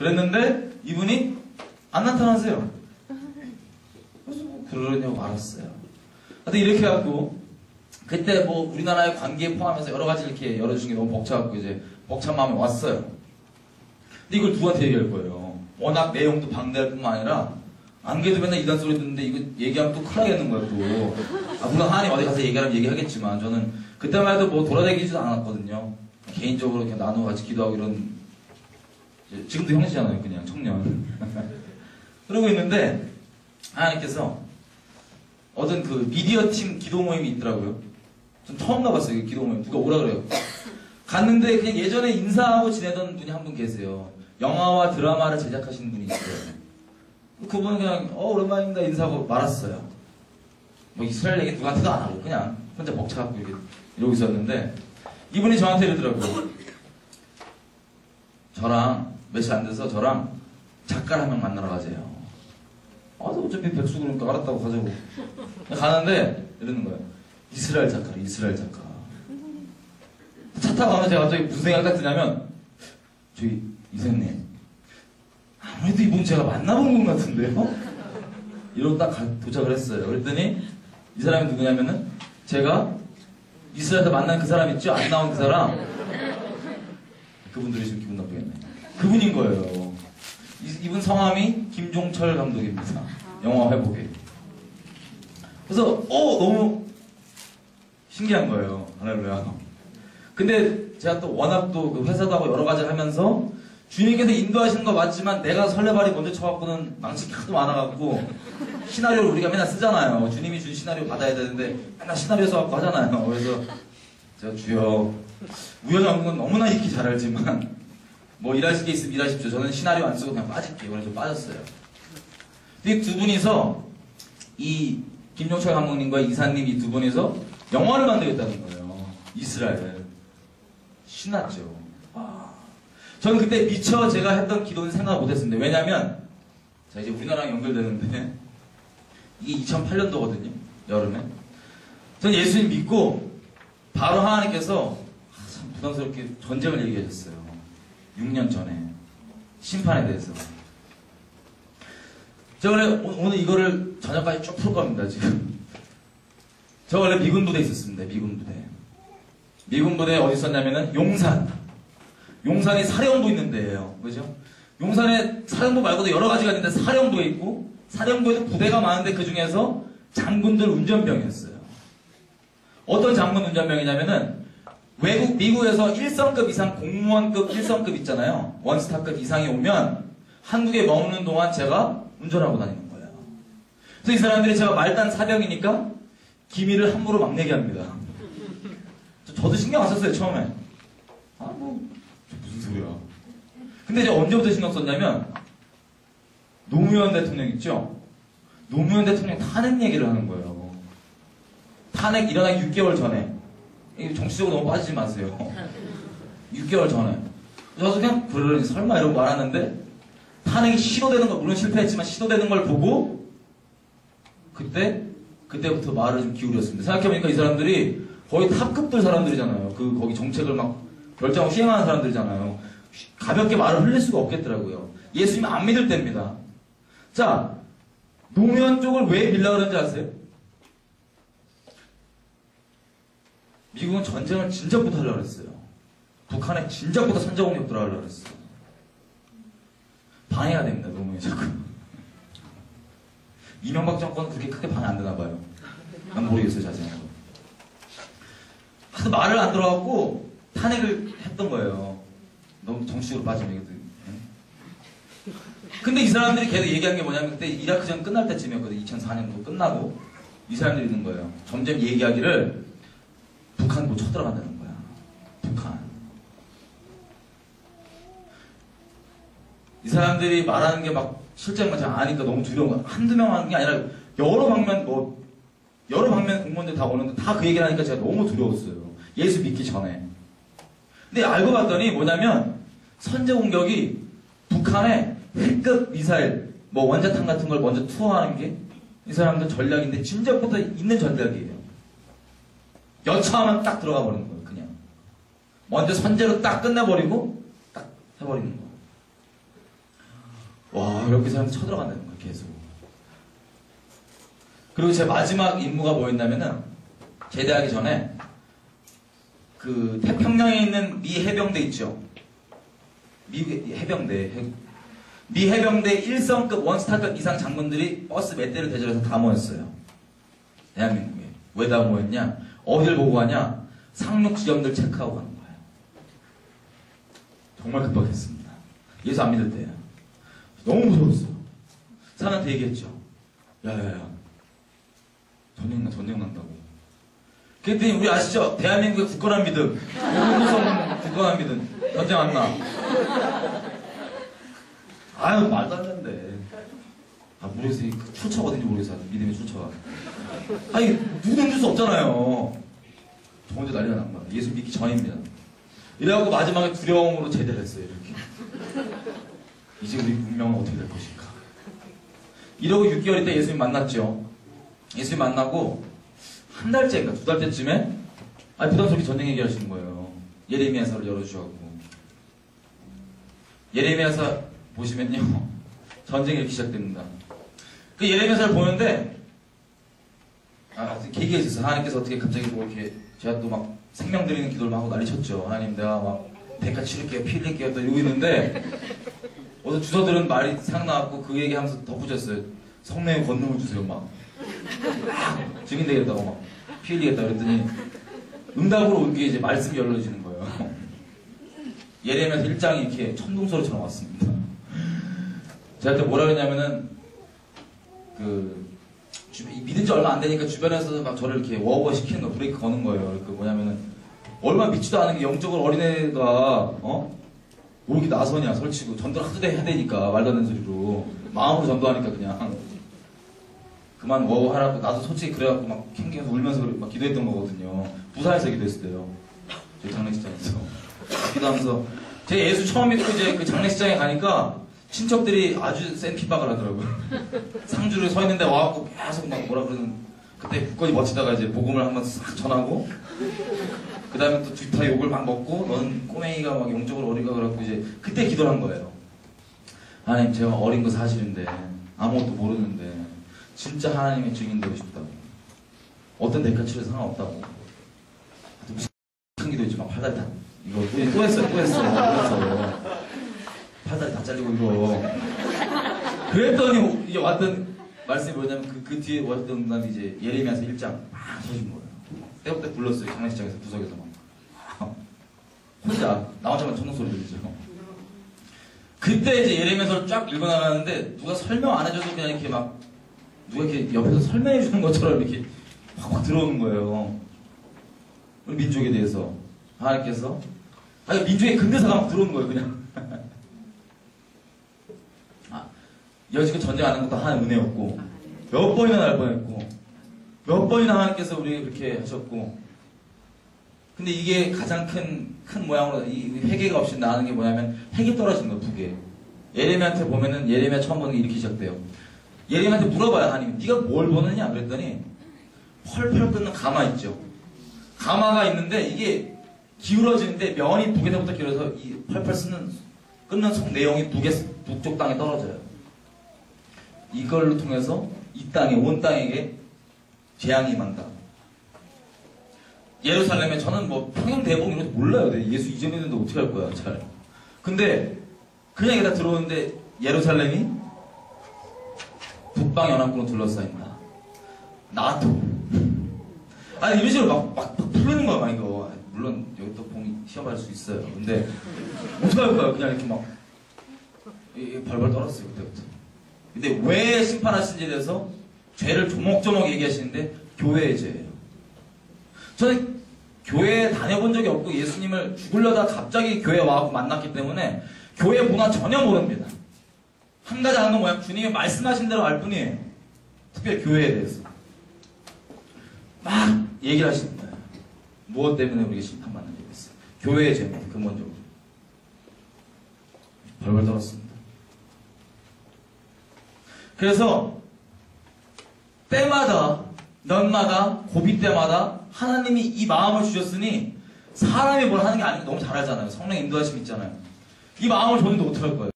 그랬는데 이분이 안 나타나세요. 그래서 뭐 그러냐고 알았어요. 하여튼 이렇게 해갖고 그때 뭐 우리나라의 관계에 포함해서 여러 가지 이렇게 열어주신 게 너무 벅차갖고 이제 벅찬 마음이 왔어요. 근데 이걸 누구한테 얘기할 거예요? 워낙 내용도 방대할 뿐만 아니라 안개도 맨날 이단 소리 듣는데 이거 얘기하면 또 큰일 나겠는 거야 또. 아 물론 하나님 어디 가서 얘기하면 얘기하겠지만 저는 그때만 해도 뭐 돌아다니지도 않았거든요. 개인적으로 이렇게 나누어 같이 기도하고 이런 지금도 형제잖아요 그냥 청년. 그러고 있는데 하나님께서 어떤 그 미디어 팀 기도 모임이 있더라고요. 좀 처음 가봤어요 기도 모임. 누가 오라 그래요. 갔는데 그냥 예전에 인사하고 지내던 분이 한 분 계세요. 영화와 드라마를 제작하시는 분이 있어요. 그분은 그냥 오랜만입니다 인사하고 말았어요. 뭐 이스라엘 얘기 누구한테도 안 하고 그냥 혼자 벅차갖고 이러고 있었는데 이분이 저한테 이러더라고요. 저랑 며칠 안 돼서 저랑 작가를 한 명 만나러 가재요. 어차피 백수 그러니까 알았다고 가자고. 가는데 이러는 거예요. 이스라엘 작가래 이스라엘 작가. 차 타고 가면 제가 갑자기 무슨 생각이 드냐면 저기 이사님 아무래도 이분 제가 만나본 분 같은데요? 이러고 딱 도착을 했어요. 그랬더니 이 사람이 누구냐면은 제가 이스라엘에서 만난 그 사람 있죠? 안 나온 그 사람. 그분들이 지금 기분 나쁘겠네. 그분인 거예요. 이분 성함이 김종철 감독입니다. 영화 회복에. 그래서 너무 신기한 거예요. 할렐루야. 근데 제가 또 워낙 또 그 회사도 하고 여러 가지 하면서 주님께서 인도하시는 거 맞지만 내가 설레발이 먼저 쳐갖고는 망치기 하도 많아갖고 시나리오를 우리가 맨날 쓰잖아요. 주님이 준 시나리오 받아야 되는데 맨날 시나리오 써갖고 하잖아요. 그래서 제가 주여 우여정국은 너무나 읽기 잘 알지만 뭐 일하실 게 있으면 일하십시오. 저는 시나리오 안 쓰고 그냥 빠질게요. 그래서 빠졌어요. 근데 두 분이서 이 김종철 감독님과 이사님 이 두 분이서 영화를 만들겠다는 거예요. 이스라엘. 신났죠. 저는 그때 미처 제가 했던 기도는 생각 못했습니다. 왜냐면 자 이제 우리나라랑 연결되는데 이게 2008년도거든요. 여름에. 저는 예수님 믿고 바로 하나님께서 참 부담스럽게 전쟁을 얘기하셨어요. 6년 전에 심판에 대해서. 저 원래 오늘 이거를 저녁까지 쭉 풀 겁니다. 지금 저 원래 미군 부대에 있었습니다. 미군 부대. 미군 부대에 어디 있었냐면은 용산이 사령부 있는 데예요. 그죠? 용산에 사령부 말고도 여러 가지가 있는데 사령부에 있고 사령부에도 부대가 많은데 그 중에서 장군들 운전병이었어요. 어떤 장군 운전병이냐면은 외국 미국에서 1성급 이상 공무원급 1성급 있잖아요. 원스타급 이상이 오면 한국에 머무는 동안 제가 운전하고 다니는 거예요. 그래서 이 사람들이 제가 말단 사병이니까 기밀을 함부로 막 내게 합니다. 저도 신경 안 썼어요 처음에. 무슨 소리야. 근데 이제 언제부터 신경 썼냐면 노무현 대통령 있죠? 노무현 대통령 탄핵 얘기를 하는 거예요. 탄핵 일어나기 6개월 전에. 정치적으로 너무 빠지지 마세요. 6개월 전에. 저도 그냥 그러니 설마 이러고 말하는데 탄핵이 시도되는 걸 물론 실패했지만 시도되는 걸 보고 그때부터 말을 좀 기울였습니다. 생각해보니까 이 사람들이 거의 탑급들 사람들이잖아요. 거기 정책을 막 결정하고 시행하는 사람들이잖아요. 가볍게 말을 흘릴 수가 없겠더라고요. 예수님 안 믿을 때입니다. 자, 노무현 쪽을 왜 밀려고 그런지 아세요? 미국은 전쟁을 진작부터 하려고 했어요. 북한에 진작부터 선제공격 들어가려고 했어요. 방해가 됩니다, 노무현이 자꾸. 이명박 정권은 그렇게 크게 방해 안 되나 봐요. 난 모르겠어요, 자세히. 하도 말을 안 들어갖고 탄핵을 했던 거예요. 너무 정치적으로 빠지면 이게. 근데 이 사람들이 계속 얘기한 게 뭐냐면 그때 이라크전 끝날 때쯤이었거든요. 2004년도 끝나고 이 사람들이 있는 거예요. 점점 얘기하기를 북한 뭐 쳐들어간다는 거야. 북한. 이 사람들이 말하는 게 막 실제인 잘 아니까 너무 두려운 거야. 한두 명 하는 게 아니라 여러 방면 공무원들 다 오는데 다 그 얘기를 하니까 제가 너무 두려웠어요. 예수 믿기 전에. 근데 알고 봤더니 뭐냐면 선제 공격이 북한의 핵급 미사일, 뭐 원자탄 같은 걸 먼저 투하하는 게 이 사람들 전략인데 진작부터 있는 전략이에요. 여차하면 딱 들어가 버리는 거예요. 그냥 먼저 선제로 딱 끝내버리고 딱 해버리는 거예요. 와, 이렇게 사람이 쳐들어간다는 거예요, 계속. 그리고 제 마지막 임무가 뭐였냐면은, 제대하기 전에, 그, 태평양에 있는 미 해병대 있죠? 미 해병대. 미 해병대 1성급 원스타급 이상 장군들이 버스 몇 대를 대절해서 다 모였어요. 대한민국에. 왜 다 모였냐? 어딜 보고 가냐? 상륙 지점들 체크하고 가는 거예요. 정말 급박했습니다. 예수 안 믿을 때예요. 너무 무서웠어요. 사람한테 얘기했죠. 야야야, 전쟁 난다고. 그랬더니 우리 아시죠? 대한민국의 굳건한 믿음, 한국성 굳건한 믿음, 전쟁 안 나. 아유, 말도 안 되는데. 아, 모르겠어. 출처가 어딘지 모르겠어. 믿음의 출처가. 아니, 누구든 줄 수 없잖아요. 저 혼자 난리가 난 거야. 예수 믿기 전입니다. 이래갖고 마지막에 두려움으로 제대를 했어요, 이렇게. 이제 우리 운명은 어떻게 될 것인가. 이러고 6개월 있다 예수님 만났죠. 예수님 만나고, 한 달째인가, 2달째쯤에, 아니, 부담스럽게 전쟁 얘기하시는 거예요. 예레미야서를 열어주셔갖고. 예레미야서 보시면요. 전쟁이 이렇게 시작됩니다. 그 예레미야서를 보는데, 계기가 있었어요. 하나님께서 어떻게 갑자기 뭐 이렇게, 제가 또 막 생명 드리는 기도를 막 하고 난리 쳤죠. 하나님, 내가 막 대가 치를게요, 피 흘릴게요, 또 이러고 있는데, 어서 주서들은 말이 생각나갖고 그 얘기하면서 덧붙였어요. 성령의 권능을 주세요, 막. 증인되겠다고 막. 피 흘리겠다 그랬더니, 응답으로 온 게 이제 말씀이 열려지는 거예요. 예레미야서 1장이 이렇게 천둥소리처럼 왔습니다. 제가 그때 뭐라 그랬냐면은, 믿은 지 얼마 안 되니까 주변에서 막 저를 이렇게 워워 시키는 거, 브레이크 거는 거예요. 그 뭐냐면은, 얼마 믿지도 않은 게 영적으로 어린애가, 뭐 이렇게 나서냐, 설치고. 전도를 하도 해야 되니까, 말도 안 되는 소리로. 마음으로 전도하니까 그냥. 그만 워워 하라고. 나도 솔직히 그래갖고 막 캥겨서 울면서 막 기도했던 거거든요. 부산에서 기도했을 때요. 저희 장례식장에서. 기도하면서. 제가 예수 처음 믿고 이제 그 장례식장에 가니까, 친척들이 아주 센 핍박을 하더라고요. 상주를 서 있는데 와갖고 계속 막 뭐라 그러는, 그때 굳건히 버티다가 이제 복음을 한번 싹 전하고, 그 다음에 또 뒤타 욕을 막 먹고, 넌 꼬맹이가 막 영적으로 어린가 그래갖고 이제 그때 기도를 한 거예요. 하나님, 제가 어린 거 사실인데, 아무것도 모르는데, 진짜 하나님의 증인 되고 싶다고. 어떤 대가 치료도 상관없다고. 큰 기도 있지만 팔다리 다, 이거 또 했어요. 그래서. 팔다리 다 잘리고 이거. 그랬더니 이제 왔던 말씀이 뭐냐면 그 뒤에 왔던 날 이제 예레미야서 1장 막 터진 거예요. 때부터 불렀어요. 장례식장에서 구석에서 막. 혼자 나 혼자만 천둥 소리 들리죠. 그때 이제 예레미야서를 쫙 읽어 나가는데 누가 설명 안 해줘도 그냥 이렇게 막 누가 이렇게 옆에서 설명해 주는 것처럼 이렇게 확 들어오는 거예요. 우리 민족에 대해서 하나님께서 민족의 근대사가 막 들어오는 거예요. 그냥. 여지껏 전쟁하는 것도 하나의 은혜였고, 몇 번이나 날 뻔했고, 몇 번이나 하나님께서 우리 그렇게 하셨고, 근데 이게 가장 큰 모양으로, 이 회개가 없이 나가는 게 뭐냐면, 핵이 떨어진 거예요, 두 개. 예레미야한테 보면은, 예레미야 처음 보는 게 이렇게 시작돼요. 예레미야한테 물어봐요, 하나님. 네가 뭘 보느냐? 그랬더니, 펄펄 끓는 가마 있죠. 가마가 있는데, 이게 기울어지는데, 면이 두 개부터 기울어서, 이 펄펄 끓는 속 내용이 북쪽 땅에 떨어져요. 이걸로 통해서 이 땅에, 온 땅에게 재앙이 임한다. 예루살렘에 저는 뭐 평양 대봉 이런 거 몰라요. 예수 이전에 있는데 어떻게 할 거야, 잘. 근데 그냥 여기다 들어오는데 예루살렘이 북방연합군으로 둘러싸인다. 나토. 아니 이런 식으로 막 풀리는 거야, 막 이거. 물론 여기 또 봉이 시험할 수 있어요. 근데 어떻게 할 거야? 그냥 이렇게 막 벌벌 떨었어요, 그때부터. 근데 왜 심판하시는지에 대해서 죄를 조목조목 얘기하시는데 교회의 죄예요. 저는 교회에 다녀본 적이 없고 예수님을 죽으려다 갑자기 교회에 와서 만났기 때문에 교회 문화 전혀 모릅니다. 한 가지 하는 건 뭐야? 주님이 말씀하신 대로 알 뿐이에요. 특별히 교회에 대해서. 막 얘기를 하시는 거예요. 무엇 때문에 우리가 심판받는지 모르겠어요. 교회의 죄입니다. 근본적으로. 벌벌 떨었습니다. 그래서 때마다 년마다 고비 때마다 하나님이 이 마음을 주셨으니 사람이 뭘 하는 게 아니고 너무 잘 알잖아요. 성령 인도하심 있잖아요. 이 마음을 줬는데 어떡할 거예요?